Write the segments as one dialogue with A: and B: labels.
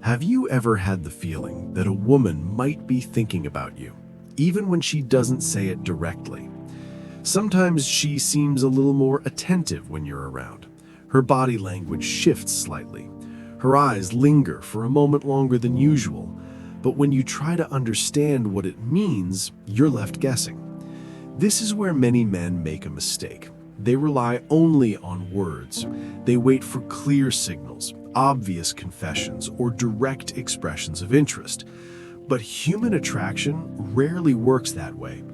A: Have you ever had the feeling that a woman might be thinking about you, even when she doesn't say it directly? Sometimes she seems a little more attentive when you're around. Her body language shifts slightly. Her eyes linger for a moment longer than usual. But when you try to understand what it means, you're left guessing. This is where many men make a mistake. They rely only on words. They wait for clear signals, obvious confessions, or direct expressions of interest. But human attraction rarely works that way.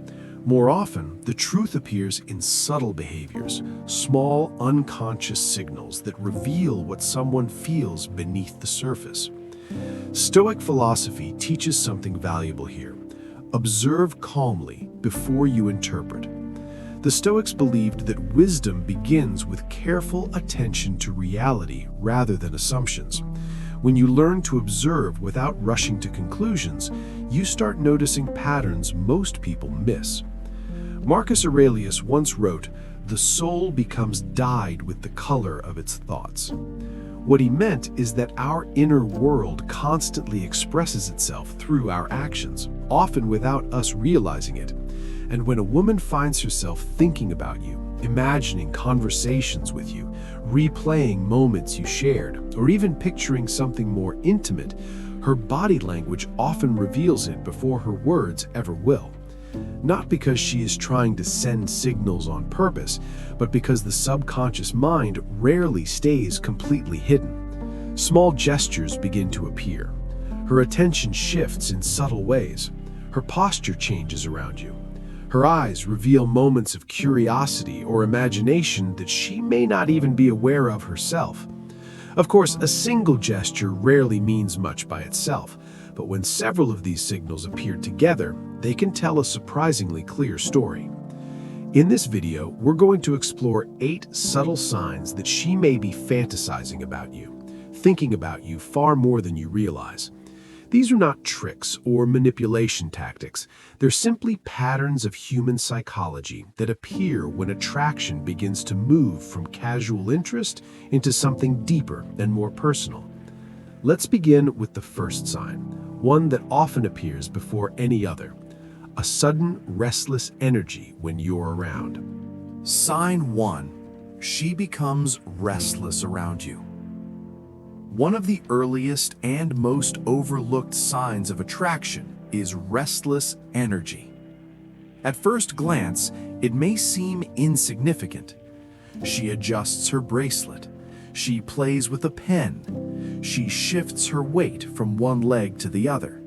A: More often, the truth appears in subtle behaviors, small, unconscious signals that reveal what someone feels beneath the surface. Stoic philosophy teaches something valuable here. Observe calmly before you interpret. The Stoics believed that wisdom begins with careful attention to reality rather than assumptions. When you learn to observe without rushing to conclusions, you start noticing patterns most people miss. Marcus Aurelius once wrote, "The soul becomes dyed with the color of its thoughts." What he meant is that our inner world constantly expresses itself through our actions, often without us realizing it. And when a woman finds herself thinking about you, imagining conversations with you, replaying moments you shared, or even picturing something more intimate, her body language often reveals it before her words ever will. Not because she is trying to send signals on purpose, but because the subconscious mind rarely stays completely hidden. Small gestures begin to appear. Her attention shifts in subtle ways. Her posture changes around you. Her eyes reveal moments of curiosity or imagination that she may not even be aware of herself. Of course, a single gesture rarely means much by itself, but when several of these signals appear together, they can tell a surprisingly clear story. In this video, we're going to explore 8 subtle signs that she may be fantasizing about you, thinking about you far more than you realize. These are not tricks or manipulation tactics. They're simply patterns of human psychology that appear when attraction begins to move from casual interest into something deeper and more personal. Let's begin with the first sign, one that often appears before any other: a sudden, restless energy when you're around.
B: Sign 1. She becomes restless around you. One of the earliest and most overlooked signs of attraction is restless energy. At first glance, it may seem insignificant. She adjusts her bracelet. She plays with a pen. She shifts her weight from one leg to the other.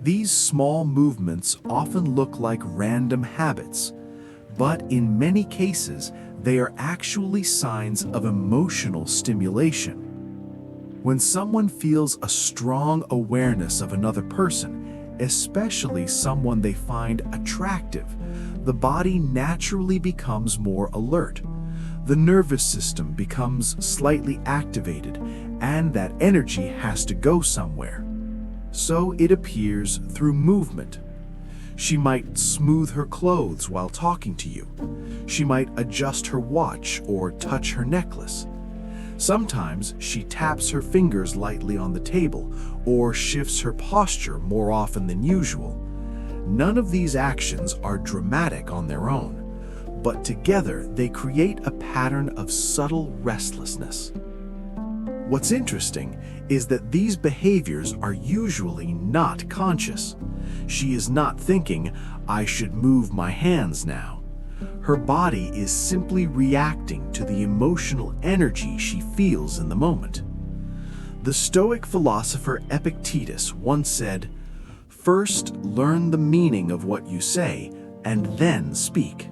B: These small movements often look like random habits, but in many cases, they are actually signs of emotional stimulation. When someone feels a strong awareness of another person, especially someone they find attractive, the body naturally becomes more alert. The nervous system becomes slightly activated, and that energy has to go somewhere. So it appears through movement. She might smooth her clothes while talking to you. She might adjust her watch or touch her necklace. Sometimes she taps her fingers lightly on the table or shifts her posture more often than usual. None of these actions are dramatic on their own, but together they create a pattern of subtle restlessness. What's interesting is that these behaviors are usually not conscious. She is not thinking, "I should move my hands now." Her body is simply reacting to the emotional energy she feels in the moment. The Stoic philosopher Epictetus once said, "First learn the meaning of what you say, and then speak."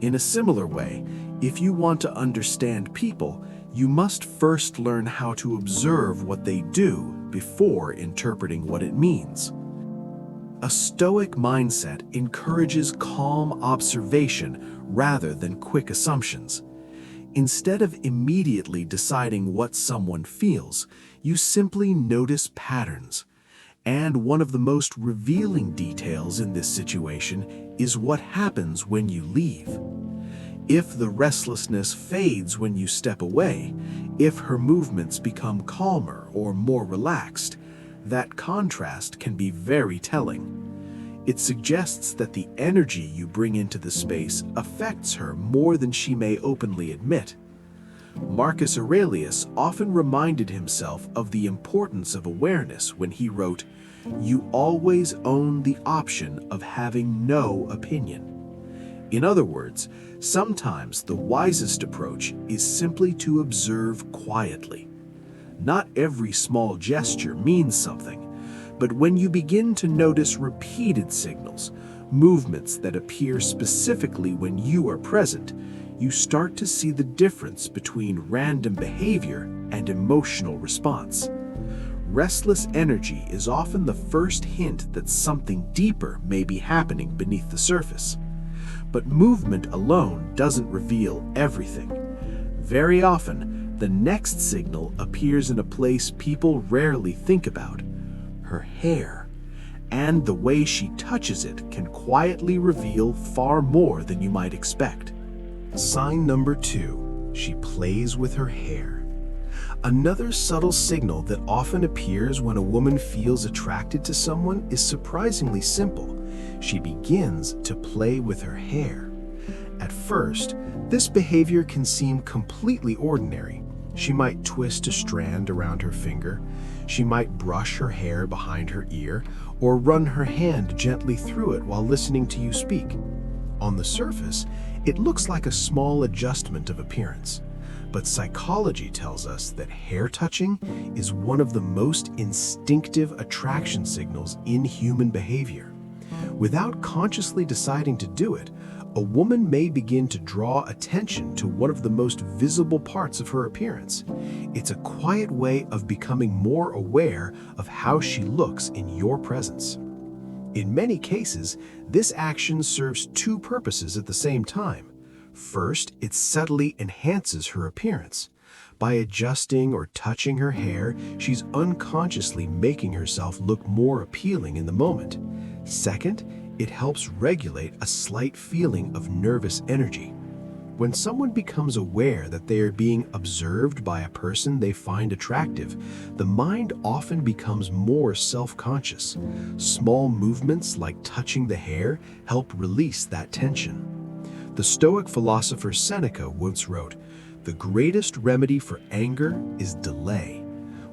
B: In a similar way, if you want to understand people, you must first learn how to observe what they do before interpreting what it means. A Stoic mindset encourages calm observation rather than quick assumptions. Instead of immediately deciding what someone feels, you simply notice patterns. And one of the most revealing details in this situation is what happens when you leave. If the restlessness fades when you step away, if her movements become calmer or more relaxed,
A: That contrast can be very telling. It suggests that the energy you bring into the space affects her more than she may openly admit. Marcus Aurelius often reminded himself of the importance of awareness when he wrote, "You always own the option of having no opinion." In other words, sometimes the wisest approach is simply to observe quietly. Not every small gesture means something, but when you begin to notice repeated signals, movements that appear specifically when you are present, you start to see the difference between random behavior and emotional response. Restless energy is often the first hint that something deeper may be happening beneath the surface. But movement alone doesn't reveal everything. Very often, the next signal appears in a place people rarely think about: her hair. And the way she touches it can quietly reveal far more than you might expect. Sign number 2, she plays with her hair. Another subtle signal that often appears when a woman feels attracted to someone is surprisingly simple. She begins to play with her hair. At first, this behavior can seem completely ordinary. She might twist a strand around her finger, she might brush her hair behind her ear, or run her hand gently through it while listening to you speak. On the surface, it looks like a small adjustment of appearance. But psychology tells us that hair touching is one of the most instinctive attraction signals in human behavior. Without consciously deciding to do it, a woman may begin to draw attention to one of the most visible parts of her appearance. It's a quiet way of becoming more aware of how she looks in your presence. In many cases, this action serves two purposes at the same time. First, it subtly enhances her appearance. By adjusting or touching her hair, she's unconsciously making herself look more appealing in the moment. Second, it helps regulate a slight feeling of nervous energy. When someone becomes aware that they are being observed by a person they find attractive, the mind often becomes more self-conscious. Small movements like touching the hair help release that tension. The Stoic philosopher Seneca once wrote, "The greatest remedy for anger is delay."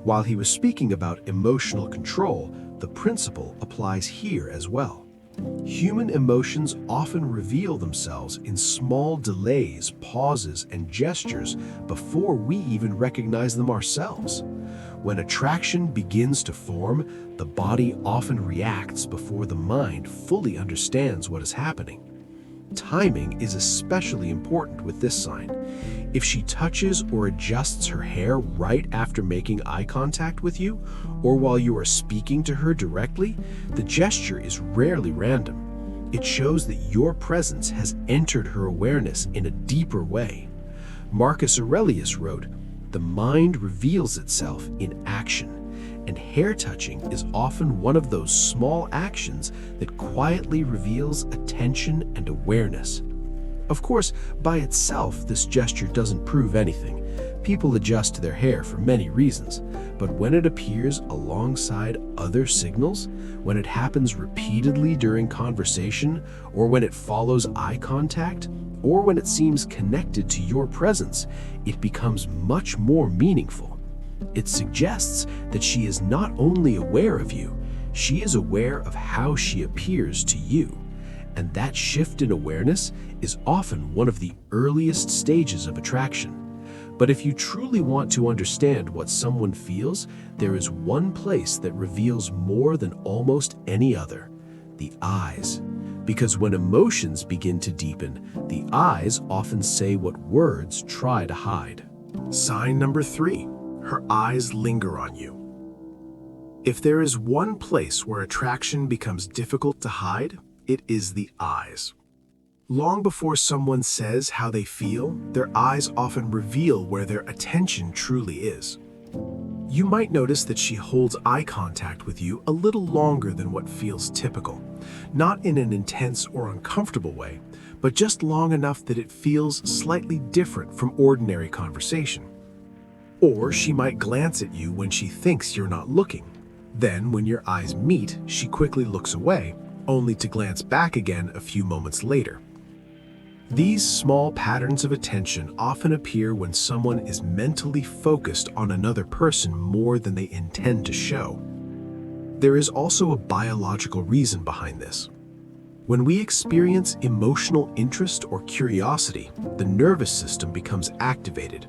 A: While he was speaking about emotional control, the principle applies here as well. Human emotions often reveal themselves in small delays, pauses, and gestures before we even recognize them ourselves. When attraction begins to form, the body often reacts before the mind fully understands what is happening. Timing is especially important with this sign. If she touches or adjusts her hair right after making eye contact with you, or while you are speaking to her directly, the gesture is rarely random. It shows that your presence has entered her awareness in a deeper way. Marcus Aurelius wrote, "The mind reveals itself in action," and hair touching is often one of those small actions that quietly reveals attention and awareness. Of course, by itself, this gesture doesn't prove anything. People adjust their hair for many reasons, but when it appears alongside other signals, when it happens repeatedly during conversation, or when it follows eye contact, or when it seems connected to your presence, it becomes much more meaningful. It suggests that she is not only aware of you, she is aware of how she appears to you. And that shift in awareness is often one of the earliest stages of attraction. But if you truly want to understand what someone feels, there is one place that reveals more than almost any other: the eyes. Because when emotions begin to deepen, the eyes often say what words try to hide. Sign number 3, her eyes linger on you. If there is one place where attraction becomes difficult to hide, it is the eyes. Long before someone says how they feel, their eyes often reveal where their attention truly is. You might notice that she holds eye contact with you a little longer than what feels typical, not in an intense or uncomfortable way, but just long enough that it feels slightly different from ordinary conversation. Or she might glance at you when she thinks you're not looking. Then, when your eyes meet, she quickly looks away, only to glance back again a few moments later. These small patterns of attention often appear when someone is mentally focused on another person more than they intend to show. There is also a biological reason behind this. When we experience emotional interest or curiosity, the nervous system becomes activated.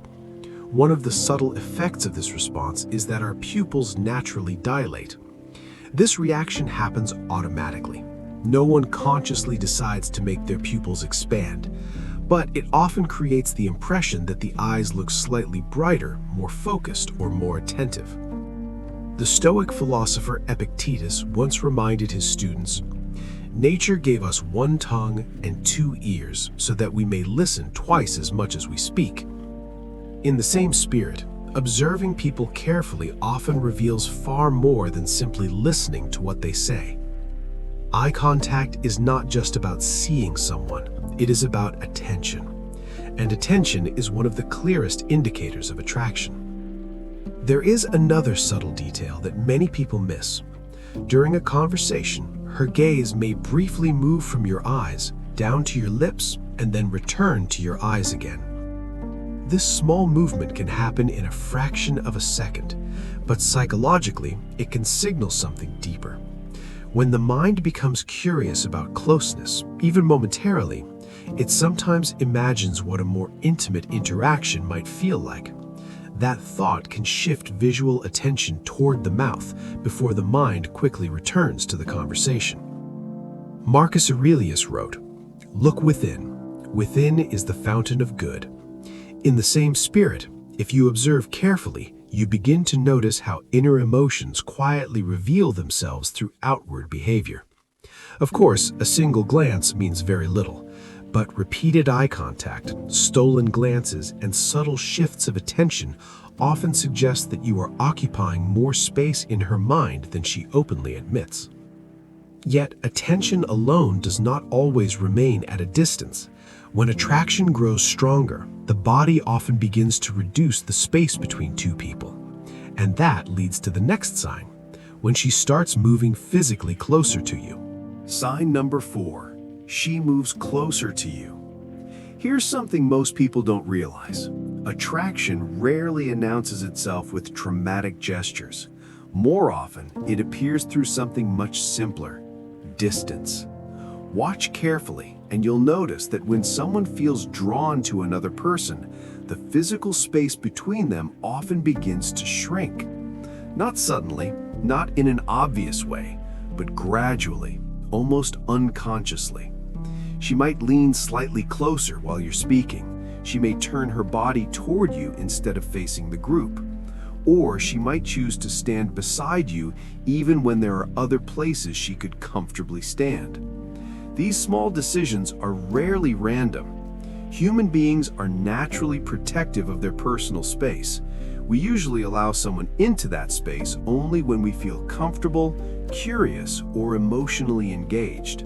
A: One of the subtle effects of this response is that our pupils naturally dilate. This reaction happens automatically. No one consciously decides to make their pupils expand, but it often creates the impression that the eyes look slightly brighter, more focused, or more attentive. The Stoic philosopher Epictetus once reminded his students, "Nature gave us one tongue and two ears so that we may listen twice as much as we speak." In the same spirit, observing people carefully often reveals far more than simply listening to what they say. Eye contact is not just about seeing someone, it is about attention. And attention is one of the clearest indicators of attraction. There is another subtle detail that many people miss. During a conversation, her gaze may briefly move from your eyes down to your lips and then return to your eyes again. This small movement can happen in a fraction of a second, but psychologically, it can signal something deeper. When the mind becomes curious about closeness, even momentarily, it sometimes imagines what a more intimate interaction might feel like. That thought can shift visual attention toward the mouth before the mind quickly returns to the conversation. Marcus Aurelius wrote, "Look within. Within is the fountain of good." In the same spirit, if you observe carefully, you begin to notice how inner emotions quietly reveal themselves through outward behavior. Of course, a single glance means very little, but repeated eye contact, stolen glances, and subtle shifts of attention often suggest that you are occupying more space in her mind than she openly admits. Yet, attention alone does not always remain at a distance. When attraction grows stronger, the body often begins to reduce the space between two people. And that leads to the next sign, when she starts moving physically closer to you.
B: Sign number 4, she moves closer to you. Here's something most people don't realize. Attraction rarely announces itself with dramatic gestures. More often, it appears through something much simpler: distance. Watch carefully, and you'll notice that when someone feels drawn to another person, the physical space between them often begins to shrink. Not suddenly, not in an obvious way, but gradually, almost unconsciously. She might lean slightly closer while you're speaking. She may turn her body toward you instead of facing the group. Or she might choose to stand beside you even when there are other places she could comfortably stand. These small decisions are rarely random. Human beings are naturally protective of their personal space. We usually allow someone into that space only when we feel comfortable, curious, or emotionally engaged.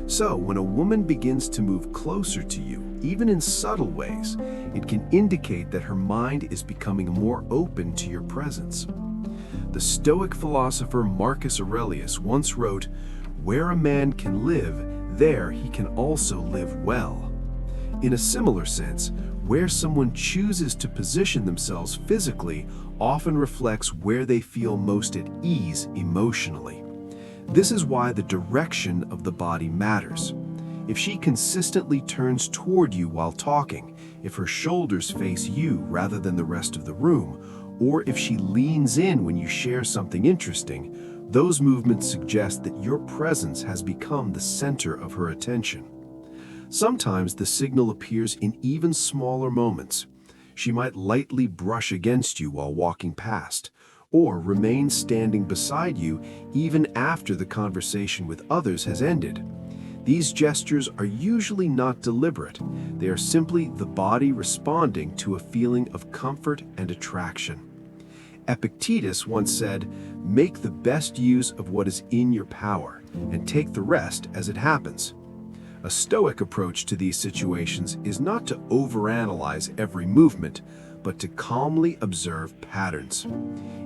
B: So, when a woman begins to move closer to you, even in subtle ways, it can indicate that her mind is becoming more open to your presence. The Stoic philosopher Marcus Aurelius once wrote, "Where a man can live, there he can also live well." In a similar sense, where someone chooses to position themselves physically often reflects where they feel most at ease emotionally. This is why the direction of the body matters. If she consistently turns toward you while talking, if her shoulders face you rather than the rest of the room, or if she leans in when you share something interesting, those movements suggest that your presence has become the center of her attention. Sometimes the signal appears in even smaller moments. She might lightly brush against you while walking past, or remain standing beside you even after the conversation with others has ended. These gestures are usually not deliberate. They are simply the body responding to a feeling of comfort and attraction. Epictetus once said, "Make the best use of what is in your power, and take the rest as it happens." A Stoic approach to these situations is not to overanalyze every movement,
A: but to calmly observe patterns.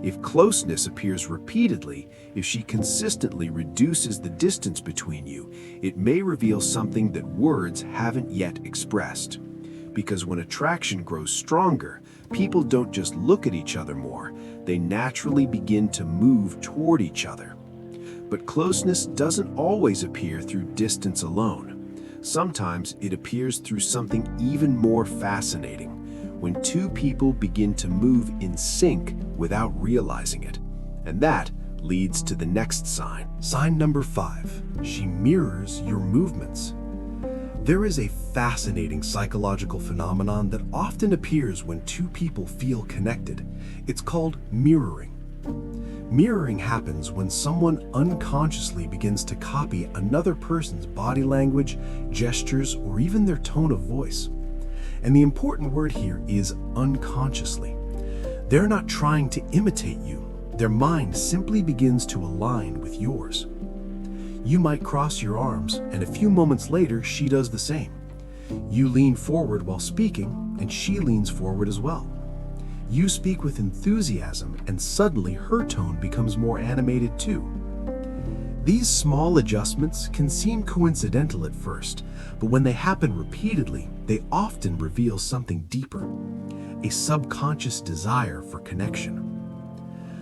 A: If closeness appears repeatedly, if she consistently reduces the distance between you, it may reveal something that words haven't yet expressed. Because when attraction grows stronger, people don't just look at each other more, they naturally begin to move toward each other. But closeness doesn't always appear through distance alone. Sometimes it appears through something even more fascinating, when two people begin to move in sync without realizing it. And that leads to the next sign.
B: Sign number 5. She mirrors your movements. There is a fascinating psychological phenomenon that often appears when two people feel connected. It's called mirroring. Mirroring happens when someone unconsciously begins to copy another person's body language, gestures, or even their tone of voice. And the important word here is unconsciously. They're not trying to imitate you. Their mind simply begins to align with yours. You might cross your arms, and a few moments later, she does the same. You lean forward while speaking, and she leans forward as well. You speak with enthusiasm, and suddenly her tone becomes more animated too. These small adjustments can seem coincidental at first, but when they happen repeatedly, they often reveal something deeper, a subconscious desire for connection.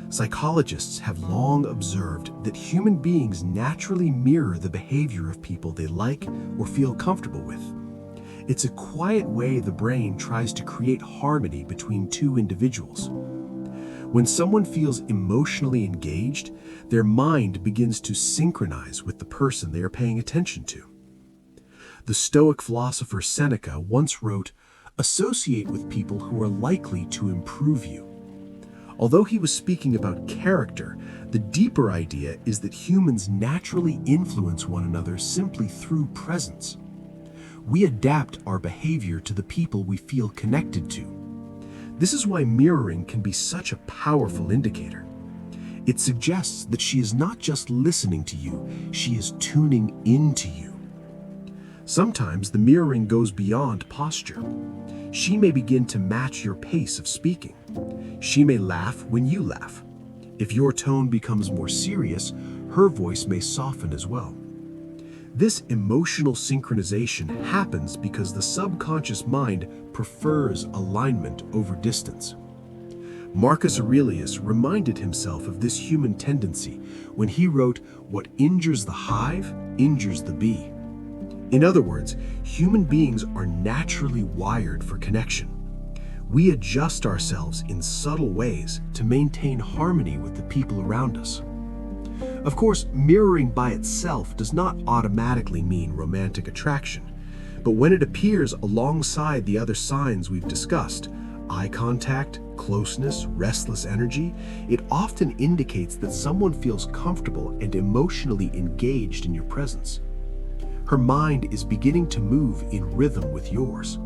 B: Psychologists have long observed that human beings naturally mirror the behavior of people they like or feel comfortable with. It's a quiet way the brain tries to create harmony between two individuals. When someone feels emotionally engaged, their mind begins to synchronize with the person they are paying attention to. The Stoic philosopher Seneca once wrote, "Associate with people who are likely to improve you." Although he was speaking about character, the deeper idea is that humans naturally influence one another simply through presence. We adapt our behavior to the people we feel connected to. This is why mirroring can be such a powerful indicator. It suggests that she is not just listening to you, she is tuning into you. Sometimes the mirroring goes beyond posture. She may begin to match your pace of speaking. She may laugh when you laugh. If your tone becomes more serious, her voice may soften as well. This emotional synchronization happens because the subconscious mind prefers alignment over distance. Marcus Aurelius reminded himself of this human tendency when he wrote, "What injures the hive injures the bee." In other words, human beings are naturally wired for connection. We adjust ourselves in subtle ways to maintain harmony with the people around us. Of course, mirroring by itself does not automatically mean romantic attraction, but when it appears alongside the other signs we've discussed, eye contact, closeness, restless energy, it often indicates that someone feels comfortable and emotionally engaged in your presence. Her mind is beginning to move in rhythm with yours.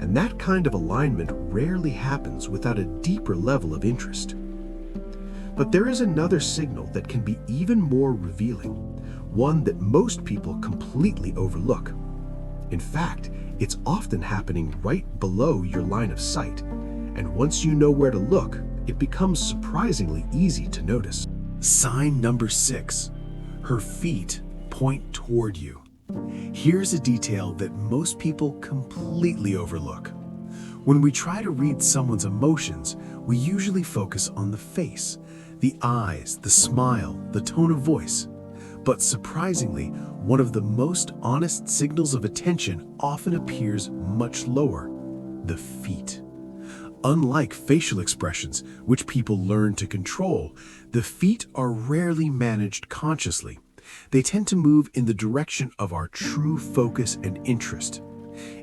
B: And that kind of alignment rarely happens without a deeper level of interest. But there is another signal that can be even more revealing, one that most people completely overlook. In fact, it's often happening right below your line of sight, and once you know where to look, it becomes surprisingly easy to notice. Sign number 6. Her feet point toward you. Here's a detail that most people completely overlook. When we try to read someone's emotions, we usually focus on the face, the eyes, the smile, the tone of voice. But surprisingly, one of the most honest signals of attention often appears much lower: the feet. Unlike facial expressions, which people learn to control, the feet are rarely managed consciously. They tend to move in the direction of our true focus and interest.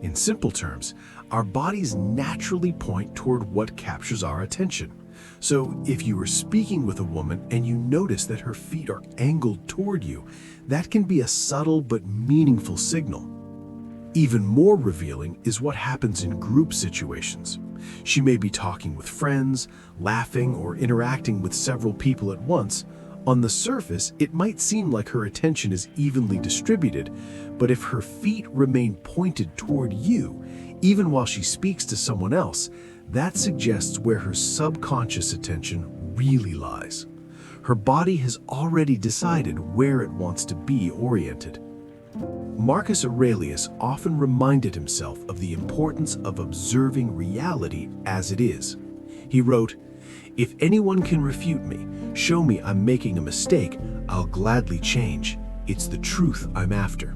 B: In simple terms, our bodies naturally point toward what captures our attention. So if you are speaking with a woman and you notice that her feet are angled toward you, that can be a subtle but meaningful signal. Even more revealing is what happens in group situations. She may be talking with friends, laughing, or interacting with several people at once. On the surface, it might seem like her attention is evenly distributed, but if her feet remain pointed toward you, even while she speaks to someone else,
A: That suggests where her subconscious attention really lies. Her body has already decided where it wants to be oriented. Marcus Aurelius often reminded himself of the importance of observing reality as it is. He wrote, "If anyone can refute me, show me I'm making a mistake, I'll gladly change. It's the truth I'm after."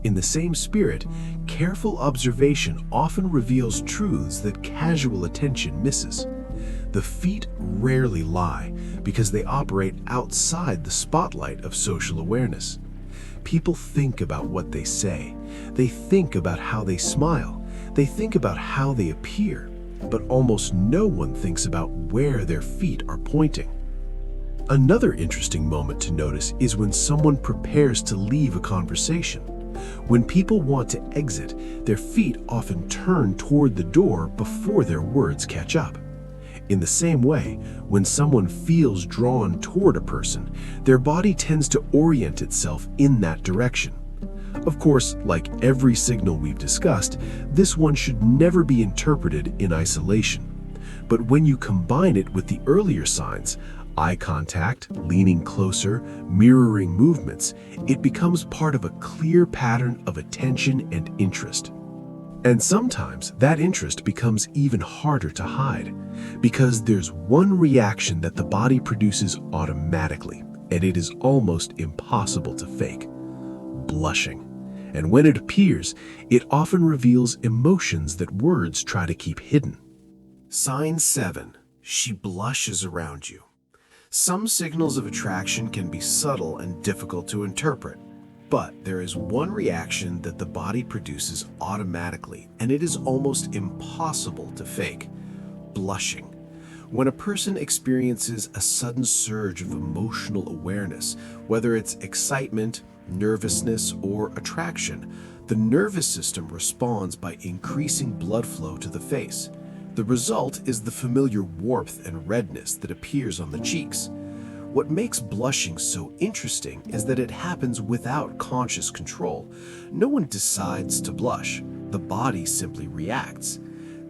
A: In the same spirit, careful observation often reveals truths that casual attention misses. The feet rarely lie because they operate outside the spotlight of social awareness. People think about what they say. They think about how they smile. They think about how they appear. But almost no one thinks about where their feet are pointing. Another interesting moment to notice is when someone prepares to leave a conversation. When people want to exit, their feet often turn toward the door before their words catch up. In the same way, when someone feels drawn toward a person, their body tends to orient itself in that direction. Of course, like every signal we've discussed, this one should never be interpreted in isolation. But when you combine it with the earlier signs, eye contact, leaning closer, mirroring movements, it becomes part of a clear pattern of attention and interest. And sometimes that interest becomes even harder to hide, because there's one reaction that the body produces automatically, and it is almost impossible to fake: blushing. And when it appears, it often reveals emotions that words try to keep hidden. Sign 7. She blushes around you. Some signals of attraction can be subtle and difficult to interpret, but there is one reaction that the body produces automatically, and it is almost impossible to fake: blushing. When a person experiences a sudden surge of emotional awareness, whether it's excitement, nervousness, or attraction, the nervous system responds by increasing blood flow to the face. The result is the familiar warmth and redness that appears on the cheeks. What makes blushing so interesting is that it happens without conscious control. No one decides to blush. The body simply reacts.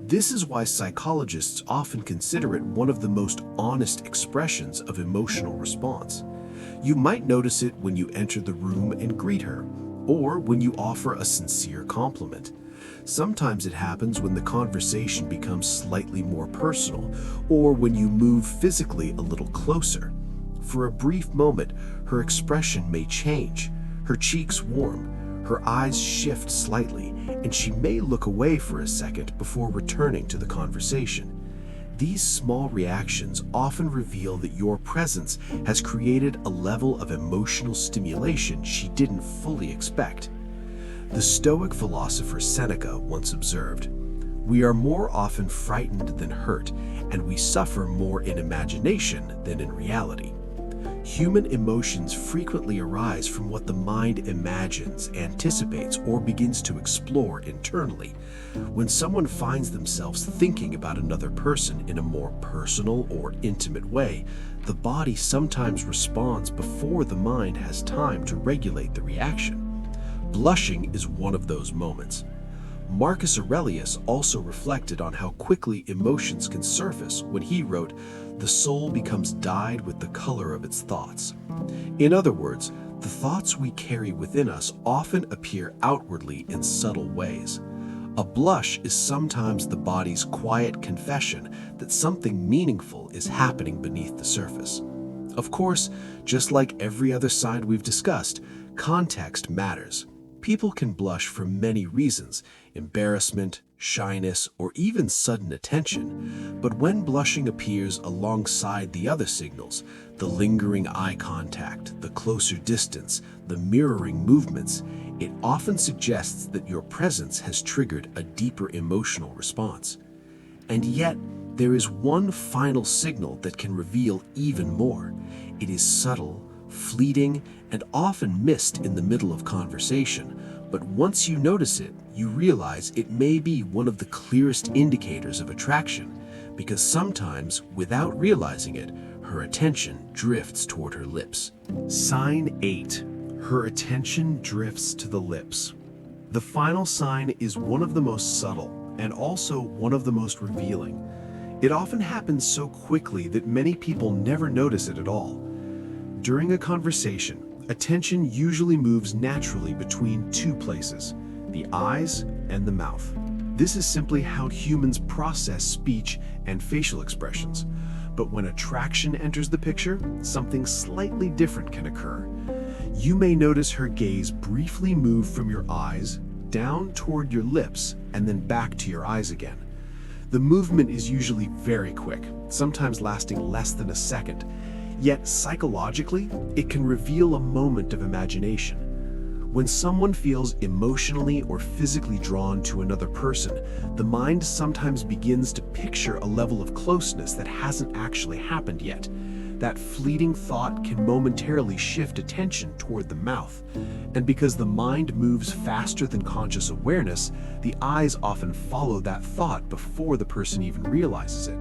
A: This is why psychologists often consider it one of the most honest expressions of emotional response. You might notice it when you enter the room and greet her, or when you offer a sincere compliment. Sometimes it happens when the conversation becomes slightly more personal, or when you move physically a little closer. For a brief moment, her expression may change. Her cheeks warm, her eyes shift slightly, and she may look away for a second before returning to the conversation. These small reactions often reveal that your presence has created a level of emotional stimulation she didn't fully expect. The Stoic philosopher Seneca once observed, "We are more often frightened than hurt, and we suffer more in imagination than in reality." Human emotions frequently arise from what the mind imagines, anticipates, or begins to explore internally. When someone finds themselves thinking about another person in a more personal or intimate way, the body sometimes responds before the mind has time to regulate the reaction. Blushing is one of those moments. Marcus Aurelius also reflected on how quickly emotions can surface when he wrote, "The soul becomes dyed with the color of its thoughts." In other words, the thoughts we carry within us often appear outwardly in subtle ways. A blush is sometimes the body's quiet confession that something meaningful is happening beneath the surface. Of course, just like every other side we've discussed, context matters. People can blush for many reasons: embarrassment, shyness, or even sudden attention. But when blushing appears alongside the other signals, the lingering eye contact, the closer distance, the mirroring movements, it often suggests that your presence has triggered a deeper emotional response. And yet, there is one final signal that can reveal even more. It is subtle, fleeting, and often missed in the middle of conversation. But once you notice it, you realize it may be one of the clearest indicators of attraction, because sometimes, without realizing it, her attention drifts toward her lips. Sign 8. Her attention drifts to the lips. The final sign is one of the most subtle, and also one of the most revealing. It often happens so quickly that many people never notice it at all. During a conversation, attention usually moves naturally between two places, the eyes and the mouth. This is simply how humans process speech and facial expressions. But when attraction enters the picture, something slightly different can occur. You may notice her gaze briefly move from your eyes down toward your lips and then back to your eyes again. The movement is usually very quick, sometimes lasting less than a second. Yet psychologically, it can reveal a moment of imagination. When someone feels emotionally or physically drawn to another person, the mind sometimes begins to picture a level of closeness that hasn't actually happened yet. That fleeting thought can momentarily shift attention toward the mouth. And because the mind moves faster than conscious awareness, the eyes often follow that thought before the person even realizes it.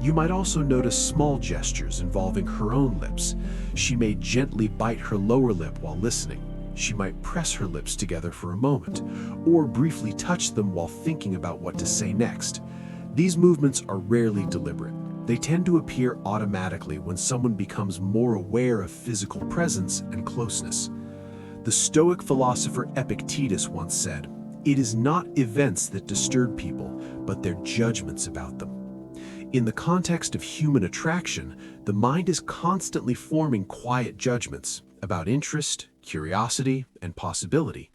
A: You might also notice small gestures involving her own lips. She may gently bite her lower lip while listening. She might press her lips together for a moment, or briefly touch them while thinking about what to say next. These movements are rarely deliberate. They tend to appear automatically when someone becomes more aware of physical presence and closeness. The Stoic philosopher Epictetus once said, "It is not events that disturb people, but their judgments about them." In the context of human attraction, the mind is constantly forming quiet judgments about interest, curiosity, and possibility.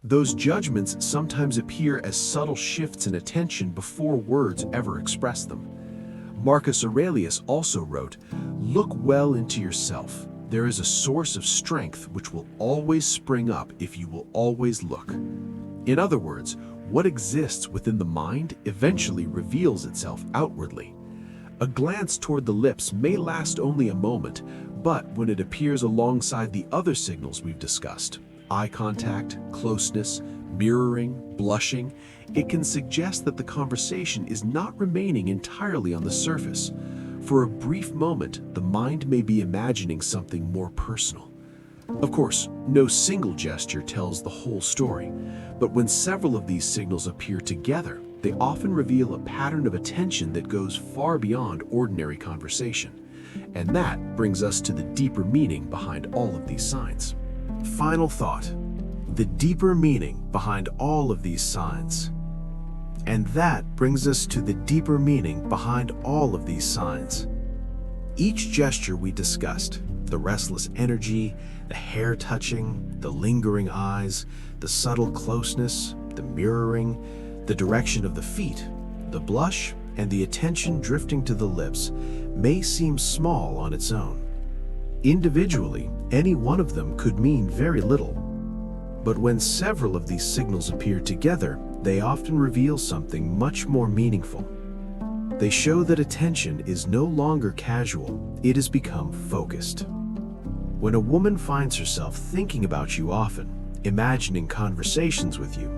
A: Those judgments sometimes appear as subtle shifts in attention before words ever express them. Marcus Aurelius also wrote, "Look well into yourself. There is a source of strength which will always spring up if you will always look." In other words, what exists within the mind eventually reveals itself outwardly. A glance toward the lips may last only a moment, but when it appears alongside the other signals we've discussed, eye contact, closeness, mirroring, blushing, it can suggest that the conversation is not remaining entirely on the surface. For a brief moment, the mind may be imagining something more personal. Of course, no single gesture tells the whole story, but when several of these signals appear together, they often reveal a pattern of attention that goes far beyond ordinary conversation. And that brings us to the deeper meaning behind all of these signs. Final thought, the deeper meaning behind all of these signs. And that brings us to the deeper meaning behind all of these signs. Each gesture we discussed, the restless energy, the hair touching, the lingering eyes, the subtle closeness, the mirroring, the direction of the feet, the blush, and the attention drifting to the lips, may seem small on its own. Individually, any one of them could mean very little. But when several of these signals appear together, they often reveal something much more meaningful. They show that attention is no longer casual, it has become focused. When a woman finds herself thinking about you often, imagining conversations with you,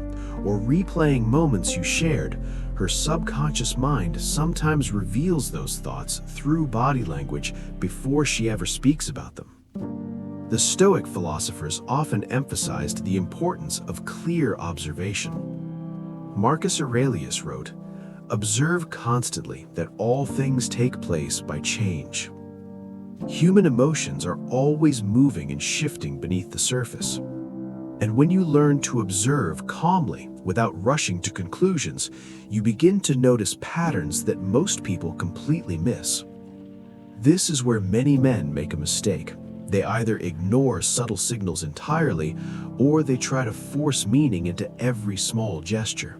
A: or replaying moments you shared, her subconscious mind sometimes reveals those thoughts through body language before she ever speaks about them. The Stoic philosophers often emphasized the importance of clear observation. Marcus Aurelius wrote, "Observe constantly that all things take place by change." Human emotions are always moving and shifting beneath the surface. And when you learn to observe calmly without rushing to conclusions, you begin to notice patterns that most people completely miss. This is where many men make a mistake. They either ignore subtle signals entirely, or they try to force meaning into every small gesture.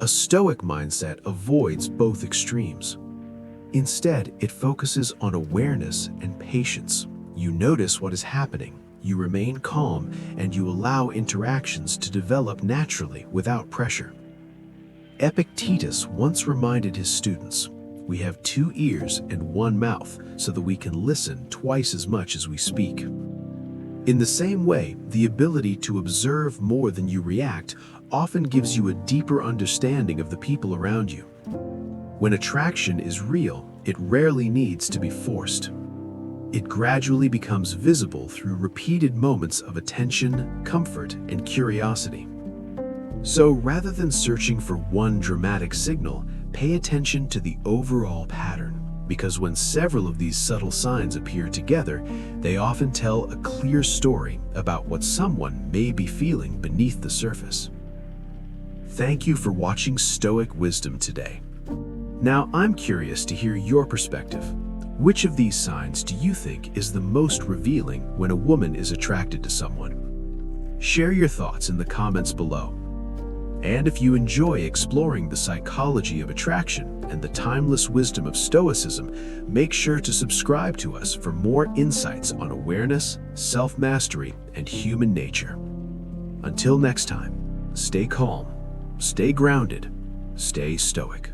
A: A Stoic mindset avoids both extremes. Instead, it focuses on awareness and patience. You notice what is happening, you remain calm, and you allow interactions to develop naturally without pressure. Epictetus once reminded his students, "We have 2 ears and 1 mouth so that we can listen twice as much as we speak." In the same way, the ability to observe more than you react often gives you a deeper understanding of the people around you. When attraction is real, it rarely needs to be forced. It gradually becomes visible through repeated moments of attention, comfort, and curiosity. So rather than searching for one dramatic signal, pay attention to the overall pattern, because when several of these subtle signs appear together, they often tell a clear story about what someone may be feeling beneath the surface. Thank you for watching Stoic Wisdom today. Now, I'm curious to hear your perspective. Which of these signs do you think is the most revealing when a woman is attracted to someone? Share your thoughts in the comments below. And if you enjoy exploring the psychology of attraction and the timeless wisdom of Stoicism, make sure to subscribe to us for more insights on awareness, self-mastery, and human nature. Until next time, stay calm, stay grounded, stay stoic.